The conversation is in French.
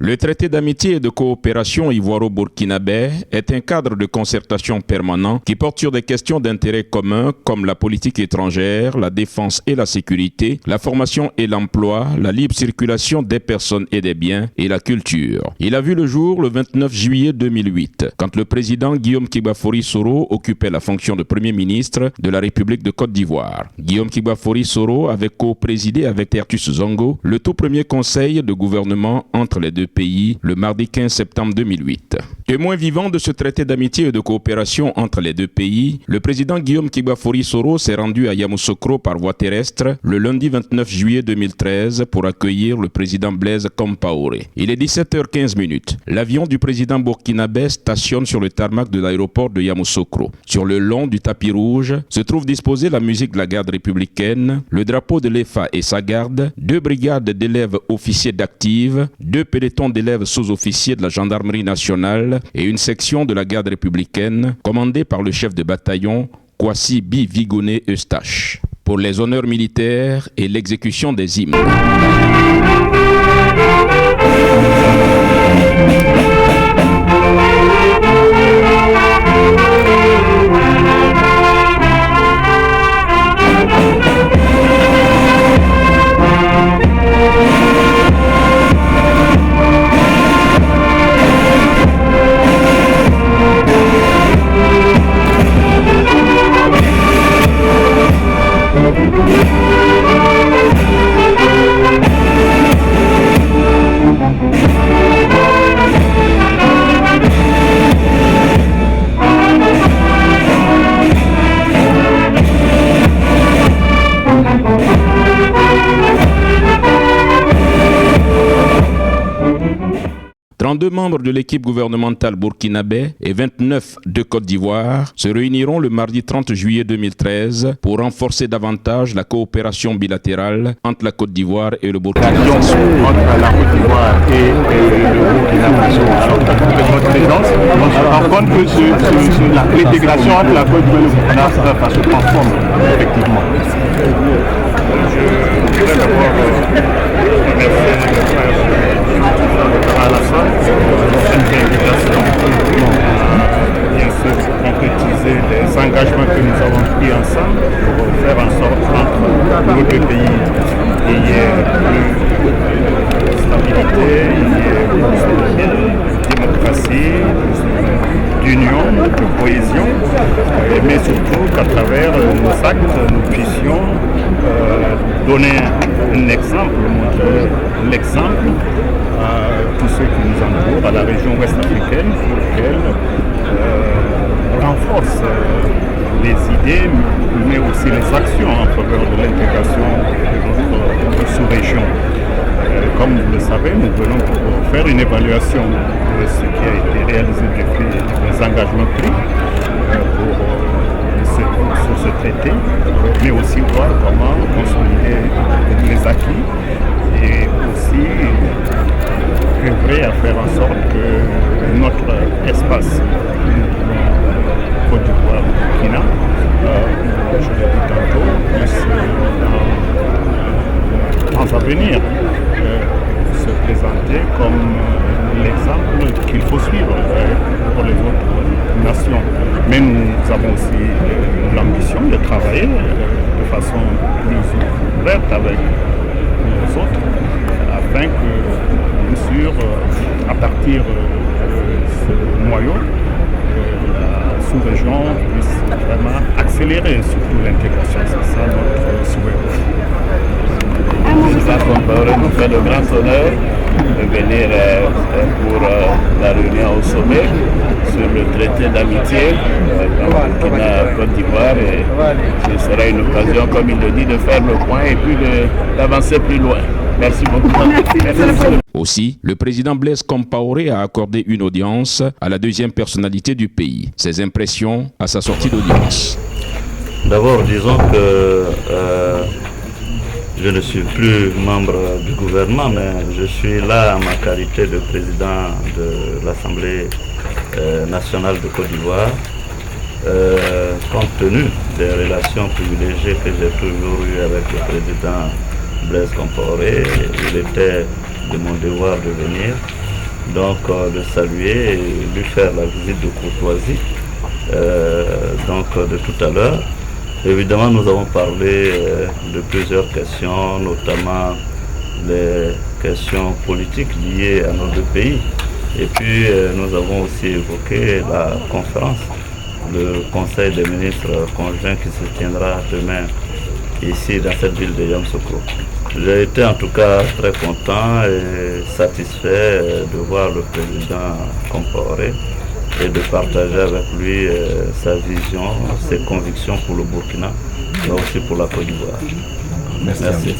Le traité d'amitié et de coopération ivoiro-burkinabé est un cadre de concertation permanent qui porte sur des questions d'intérêt commun comme la politique étrangère, la défense et la sécurité, la formation et l'emploi, la libre circulation des personnes et des biens et la culture. Il a vu le jour le 29 juillet 2008, quand le président Guillaume Kibafori Soro occupait la fonction de Premier ministre de la République de Côte d'Ivoire. Guillaume Kibafori Soro avait co-présidé avec Tertus Zongo le tout premier conseil de gouvernement entre les deux pays le mardi 15 septembre 2008. Témoin vivant de ce traité d'amitié et de coopération entre les deux pays, le président Guillaume Kibafori Soro s'est rendu à Yamoussoukro par voie terrestre le lundi 29 juillet 2013 pour accueillir le président Blaise Compaoré. Il est 17h15. L'avion du président burkinabé stationne sur le tarmac de l'aéroport de Yamoussoukro. Sur le long du tapis rouge se trouve disposée la musique de la garde républicaine, le drapeau de l'EFA et sa garde, 2 brigades d'élèves officiers d'active, 2 pelotons d'élèves sous-officiers de la gendarmerie nationale et une section de la garde républicaine commandée par le chef de bataillon Kwasi Bi Vigoné Eustache pour les honneurs militaires et l'exécution des hymnes. Deux membres de l'équipe gouvernementale burkinabé et 29 de Côte d'Ivoire se réuniront le mardi 30 juillet 2013 pour renforcer davantage la coopération bilatérale entre la Côte d'Ivoire et le Burkina Faso. Entre la Côte d'Ivoire et le Burkina Faso. Alors, avec votre présence, on se rend compte que l'intégration entre la Côte d'Ivoire et le Burkina Faso se transforme, effectivement. Je voudrais d'abord remercier à la salle cette invitation bien sûr concrétiser les engagements que nous avons pris ensemble pour faire en sorte qu'entre nos deux pays il y ait plus de stabilité, il y ait plus de démocratie, plus d'union, de cohésion, mais surtout qu'à travers nos actes nous puissions donner un exemple, montrer l'exemple à tous ceux qui nous entourent, à la région ouest africaine, pour qu'elle renforce les idées, mais aussi les actions en faveur de l'intégration de notre sous-région. Comme vous le savez, nous venons pour faire une évaluation de ce qui a été réalisé depuis les engagements pris sur ce traité, mais aussi voir comment consolider les acquis et aussi œuvrer à faire en sorte que notre espace Côte d'Ivoire, Burkina, je l'ai dit tantôt, puisse dans l'avenir se présenter comme l'exemple qu'il faut suivre pour les autres nations. Mais nous avons aussi l'ambition de travailler de façon plus ouverte avec les autres, afin que, bien sûr, à partir de ce noyau, la sous-région puisse vraiment accélérer surtout l'intégration. C'est ça notre souhait. Président Compaoré nous fait le grand honneur de venir pour la réunion au sommet sur le traité d'amitié Burkina-Côte d'Ivoire, et ce sera une occasion, comme il le dit, de faire le point et puis d'avancer plus loin. Merci beaucoup. Merci. Aussi, le président Blaise Compaoré a accordé une audience à la deuxième personnalité du pays. Ses impressions à sa sortie d'audience. D'abord, disons que je ne suis plus membre du gouvernement, mais je suis là en ma qualité de président de l'Assemblée nationale de Côte d'Ivoire. Compte tenu des relations privilégiées que j'ai toujours eues avec le président Blaise Compaoré, il était de mon devoir de venir donc le saluer et lui faire la visite de courtoisie de tout à l'heure. Évidemment, nous avons parlé de plusieurs questions, notamment les questions politiques liées à nos deux pays. Et puis, nous avons aussi évoqué la conférence, le Conseil des ministres conjoint qui se tiendra demain ici dans cette ville de Yamoussoukro. J'ai été en tout cas très content et satisfait de voir le président Compaoré et de partager avec lui sa vision, ses convictions pour le Burkina, mais aussi pour la Côte d'Ivoire. Merci.